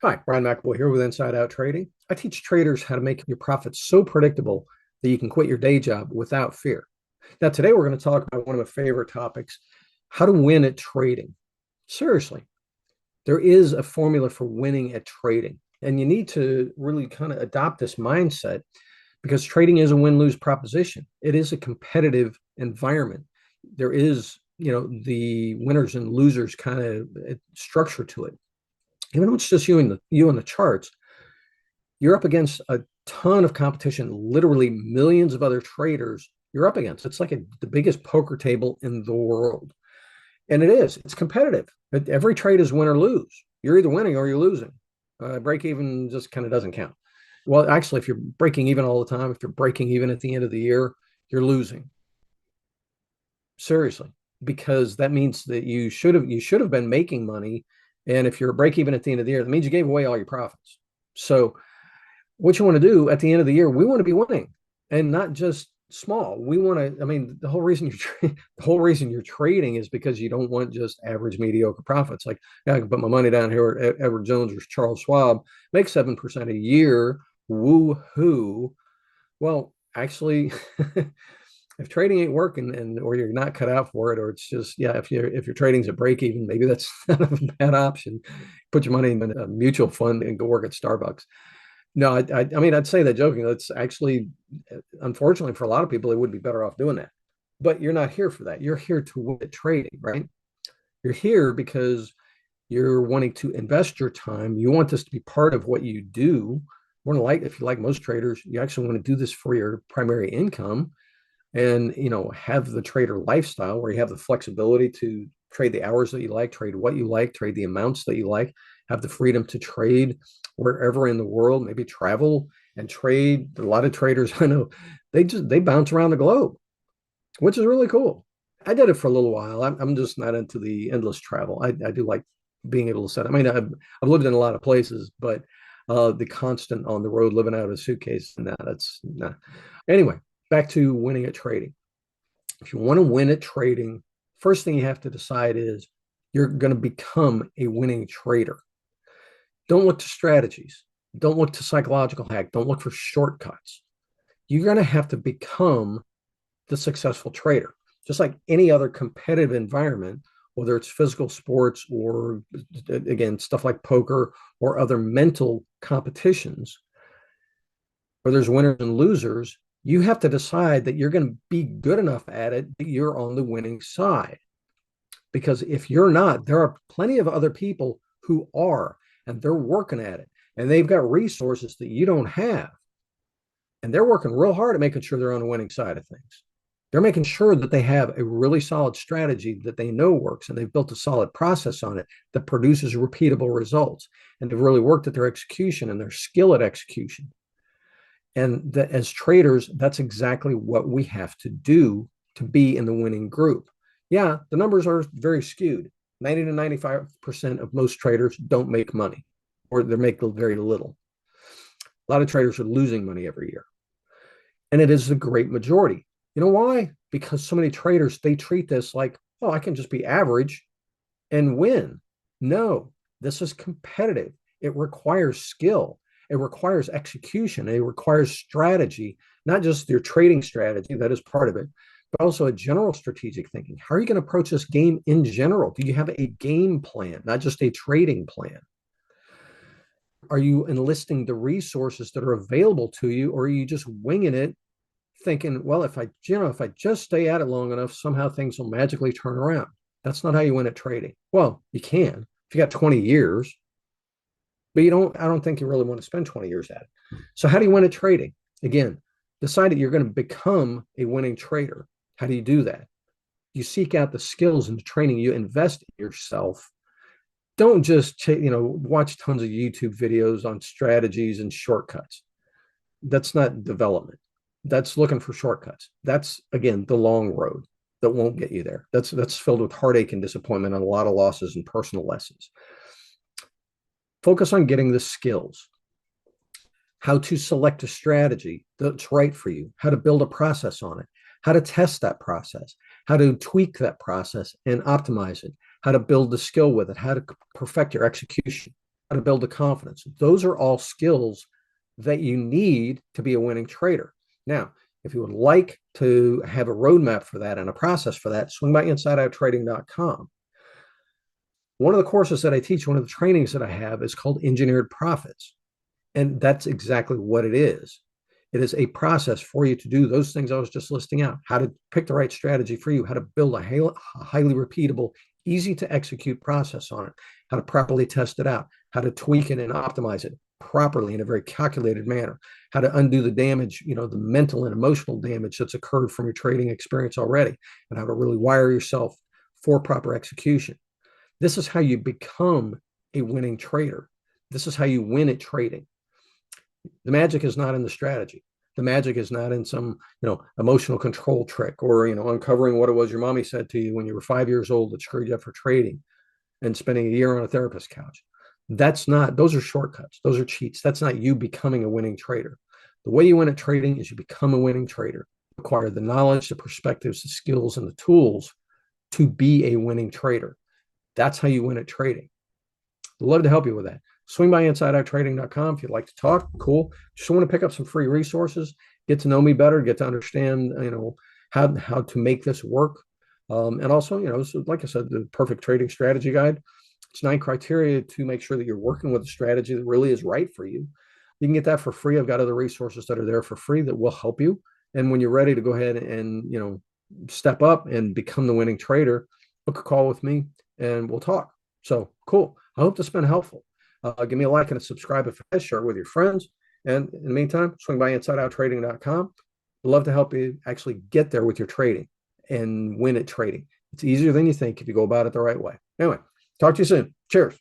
Hi, Brian McAvoy here with Inside Out Trading. I teach traders how to make your profits so predictable that you can quit your day job without fear. Now, today we're going to talk about one of my favorite topics, how to win at trading. Seriously, there is a formula for winning at trading, and you need to really kind of adopt this mindset because trading is a win-lose proposition. It is a competitive environment. There is, the winners and losers kind of structure to it. Even though it's just you and the charts, you're up against a ton of competition, literally millions of other traders you're up against. It's like the biggest poker table in the world. And it's competitive. Every trade is win or lose. You're either winning or you're losing. Break even just kind of doesn't count. Well, actually, if you're breaking even all the time, if you're breaking even at the end of the year, you're losing. Seriously, because that means that you should have been making money. And if you're break even at the end of the year, that means you gave away all your profits. So what you want to do at the end of the year, we want to be winning and not just small. We want to, I mean, the whole reason you're trading is because you don't want just average mediocre profits. Like, yeah, I can put my money down here at Edward Jones or Charles Schwab, make 7% a year. Woo hoo. Well, actually, if trading ain't working and or you're not cut out for it, or it's just, yeah, if your trading's a break even, maybe that's not a bad option. Put your money in a mutual fund and go work at Starbucks. No, I mean, I'd say that joking. That's actually, unfortunately, for a lot of people, they would be better off doing that. But you're not here for that. You're here to win at trading, right? You're here because you're wanting to invest your time. You want this to be part of what you do. More than like, if you like most traders, you actually want to do this for your primary income and, have the trader lifestyle where you have the flexibility to trade the hours that you like, trade what you like, trade the amounts that you like, have the freedom to trade wherever in the world, maybe travel and trade. A lot of traders I know, they bounce around the globe, which is really cool. I did it for a little while. I'm just not into the endless travel. I do like being able to set. I mean, I've lived in a lot of places, but the constant on the road, living out of a suitcase, that's nah. Anyway, back to winning at trading. If you want to win at trading, first thing you have to decide is you're going to become a winning trader. Don't look to strategies. Don't look to psychological hack. Don't look for shortcuts. You're going to have to become the successful trader. Just like any other competitive environment, whether it's physical sports or, again, stuff like poker or other mental competitions, where there's winners and losers, you have to decide that you're going to be good enough at it that you're on the winning side. Because if you're not, there are plenty of other people who are, and they're working at it, and they've got resources that you don't have. And they're working real hard at making sure they're on the winning side of things. They're making sure that they have a really solid strategy that they know works, and they've built a solid process on it that produces repeatable results. And they've really worked at their execution and their skill at execution. And that as traders, that's exactly what we have to do to be in the winning group. Yeah, the numbers are very skewed. 90 to 95% of most traders don't make money, or they make very little. A lot of traders are losing money every year. And it is the great majority. You know why? Because so many traders, they treat this like, oh, I can just be average and win. No, this is competitive. It requires skill. It requires execution. It requires strategy, not just your trading strategy, that is part of it, but also a general strategic thinking. How are you going to approach this game in general? Do you have a game plan, not just a trading plan? Are you enlisting the resources that are available to you, or are you just winging it thinking, well, if I just stay at it long enough, somehow things will magically turn around? That's not how you win at trading. Well, you can if you got 20 years, but I don't think you really want to spend 20 years at it. So how do you win at trading? Again, decide that you're going to become a winning trader. How do you do that? You seek out the skills and the training, you invest in yourself. Don't just watch tons of YouTube videos on strategies and shortcuts. That's not development. That's looking for shortcuts. That's, again, the long road that won't get you there. That's filled with heartache and disappointment and a lot of losses and personal lessons. Focus on getting the skills, how to select a strategy that's right for you, how to build a process on it, how to test that process, how to tweak that process and optimize it, how to build the skill with it, how to perfect your execution. to build the confidence. Those are all skills that you need to be a winning trader. Now, if you would like to have a roadmap for that and a process for that, swing by InsideOutTrading.com. One of the courses that I teach, one of the trainings that I have is called Engineered Profits. And that's exactly what it is. It is a process for you to do those things I was just listing out, how to pick the right strategy for you, how to build a highly repeatable, easy to execute process on it, how to properly test it out, how to tweak it and optimize it properly in a very calculated manner, how to undo the damage, the mental and emotional damage that's occurred from your trading experience already, and how to really wire yourself for proper execution. This is how you become a winning trader. This is how you win at trading. The magic is not in the strategy. The magic is not in some, emotional control trick or, uncovering what it was your mommy said to you when you were 5 years old that screwed you up for trading and spending a year on a therapist couch. Those are shortcuts. Those are cheats. That's not you becoming a winning trader. The way you win at trading is you become a winning trader. You acquire the knowledge, the perspectives, the skills, and the tools to be a winning trader. That's how you win at trading. I'd love to help you with that. Swing by InsideOutTrading.com if you'd like to talk. Cool. Just want to pick up some free resources, get to know me better, get to understand, how to make this work. And also, so like I said, the perfect trading strategy guide. It's 9 criteria to make sure that you're working with a strategy that really is right for you. You can get that for free. I've got other resources that are there for free that will help you. And when you're ready to go ahead and, step up and become the winning trader, book a call with me and we'll talk. So cool. I hope this has been helpful. Give me a like and a subscribe if you share it with your friends. And in the meantime, swing by InsideOutTrading.com. I'd love to help you actually get there with your trading and win at trading. It's easier than you think if you go about it the right way. Anyway, talk to you soon. Cheers.